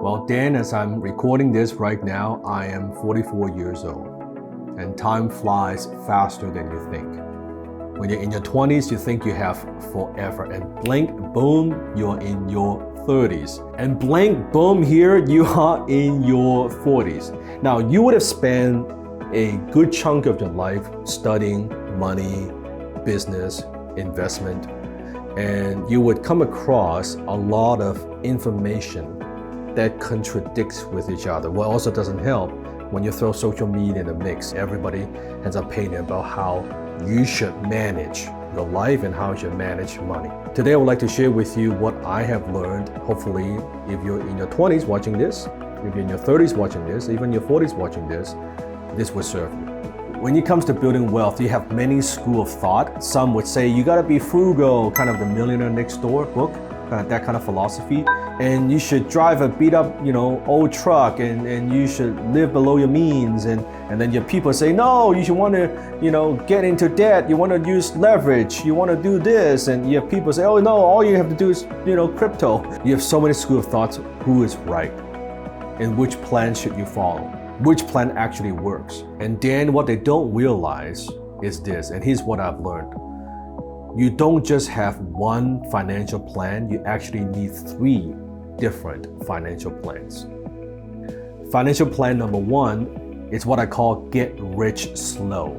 Well, Dan, as I'm recording this right now, I am 44 years old, and time flies faster than you think. When you're in your 20s, you think you have forever, and blink, boom, you're in your 30s. And blink, boom, here you are in your 40s. Now, you would have spent a good chunk of your life studying money, business, investment, and you would come across a lot of information that contradicts with each other. What also doesn't help, when you throw social media in the mix, everybody ends up painting about how you should manage your life and how you should manage money. Today I would like to share with you what I have learned. Hopefully, if you're in your 20s watching this, if you're in your 30s watching this, even your 40s watching this will serve you. When it comes to building wealth, you have many schools of thought. Some would say you gotta be frugal, kind of the Millionaire Next Door book, kind of that kind of philosophy. And you should drive a beat up, old truck, and you should live below your means. And then your people say, no, you should want to, get into debt. You want to use leverage. You want to do this. And you have people say, oh no, all you have to do is, crypto. You have so many school of thoughts. Who is right? And which plan should you follow? Which plan actually works? And then what they don't realize is this, and here's what I've learned. You don't just have one financial plan, you actually need 3 different financial plans. Financial plan number 1 is what I call get rich slow.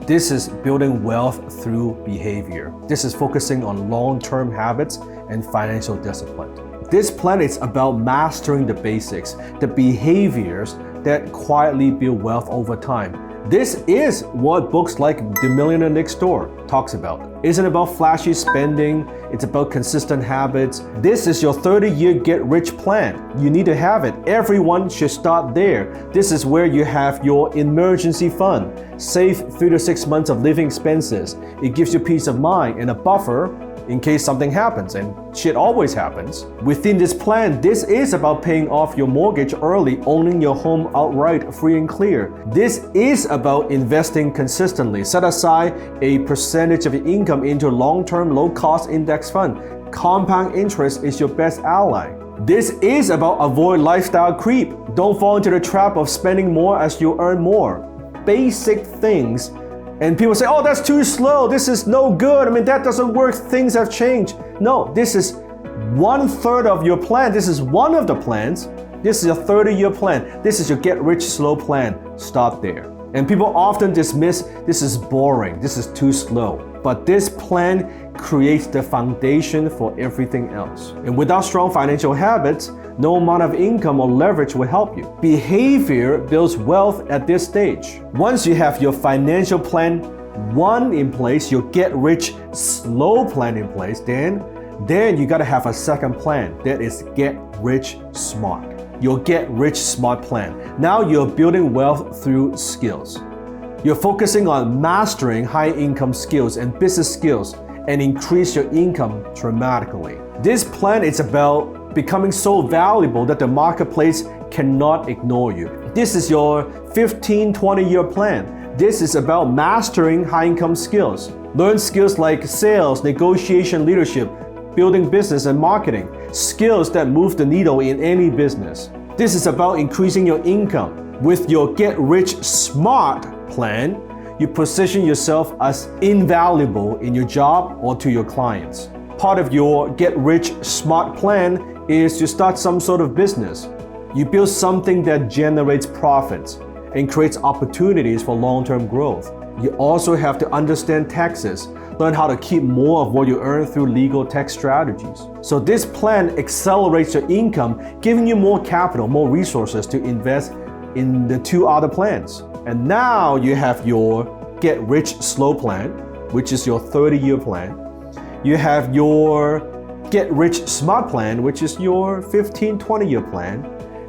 This is building wealth through behavior. This is focusing on long-term habits and financial discipline. This plan is about mastering the basics, the behaviors that quietly build wealth over time. This is what books like The Millionaire Next Door talks about. It isn't about flashy spending, it's about consistent habits. This is your 30-year get-rich plan. You need to have it. Everyone should start there. This is where you have your emergency fund. Save 3 to 6 months of living expenses. It gives you peace of mind and a buffer in case something happens, and shit always happens. Within this plan, this is about paying off your mortgage early, owning your home outright, free and clear. This is about investing consistently. Set aside a percentage of your income into a long-term, low-cost index fund. Compound interest is your best ally. This is about avoid lifestyle creep. Don't fall into the trap of spending more as you earn more. Basic things. And people say, oh, that's too slow. This is no good. That doesn't work. Things have changed. No, this is 1/3 of your plan. This is one of the plans. This is a 30-year plan. This is your get rich slow plan. Start there. And people often dismiss, this is boring. This is too slow. But this plan creates the foundation for everything else. And without strong financial habits, no amount of income or leverage will help you. Behavior builds wealth at this stage. Once you have your financial plan 1 in place, your get rich slow plan in place, then you gotta have a second plan. That is get rich smart. Your get rich smart plan. Now you're building wealth through skills. You're focusing on mastering high income skills and business skills and increase your income dramatically. This plan is about becoming so valuable that the marketplace cannot ignore you. This is your 15-20 year plan. This is about mastering high income skills. Learn skills like sales, negotiation, leadership, building business and marketing. Skills that move the needle in any business. This is about increasing your income. With your get rich smart plan, you position yourself as invaluable in your job or to your clients. Part of your get rich smart plan is to start some sort of business. You build something that generates profits and creates opportunities for long-term growth. You also have to understand taxes, learn how to keep more of what you earn through legal tax strategies. So this plan accelerates your income, giving you more capital, more resources to invest in the 2 other plans. And now you have your get rich slow plan, which is your 30-year plan. You have your get rich smart plan, which is your 15-20 year plan.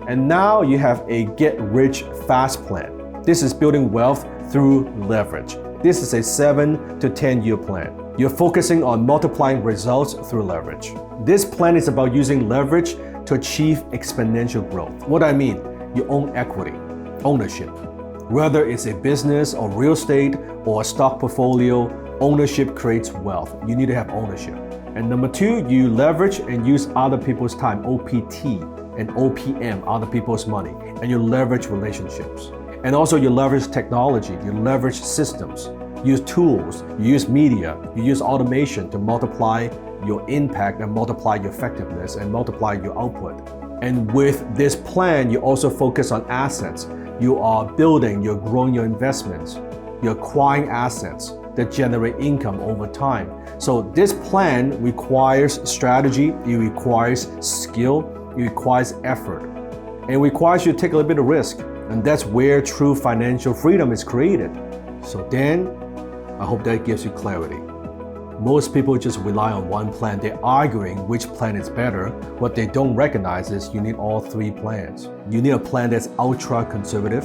And now you have a get rich fast plan. This is building wealth through leverage. This is a 7 to 10 year plan. You're focusing on multiplying results through leverage. This plan is about using leverage to achieve exponential growth. What I mean, you own equity, ownership. Whether it's a business or real estate or a stock portfolio, ownership creates wealth. You need to have ownership. And number two, you leverage and use other people's time, OPT, and OPM, other people's money. And you leverage relationships. And also you leverage technology, you leverage systems, use tools, you use media, you use automation to multiply your impact and multiply your effectiveness and multiply your output. And with this plan, you also focus on assets. You are building, you're growing your investments, you're acquiring assets that generate income over time. So this plan requires strategy, it requires skill, it requires effort, and it requires you to take a little bit of risk. And that's where true financial freedom is created. So Dan, I hope that gives you clarity. Most people just rely on one plan. They're arguing which plan is better. What they don't recognize is you need all three plans. You need a plan that's ultra conservative.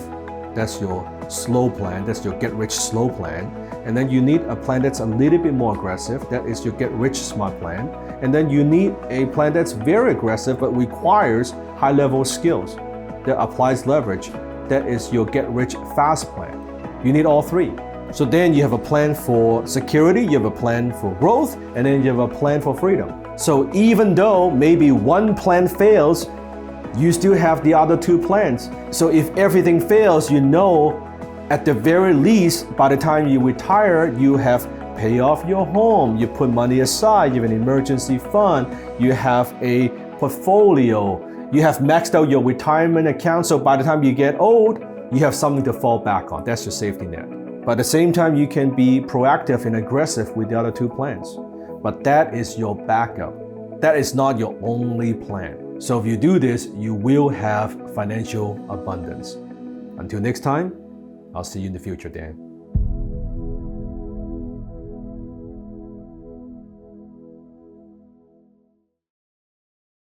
That's your slow plan. That's your get rich slow plan. And then you need a plan that's a little bit more aggressive. That is your get rich smart plan. And then you need a plan that's very aggressive but requires high level skills that applies leverage. That is your get rich fast plan. You need all three. So then you have a plan for security, you have a plan for growth, and then you have a plan for freedom. So even though maybe one plan fails, you still have the other two plans. So if everything fails, you know at the very least, by the time you retire, you have paid off your home, you put money aside, you have an emergency fund, you have a portfolio, you have maxed out your retirement account, so by the time you get old, you have something to fall back on. That's your safety net. But at the same time, you can be proactive and aggressive with the other two plans. But that is your backup. That is not your only plan. So if you do this, you will have financial abundance. Until next time, I'll see you in the future, Dan.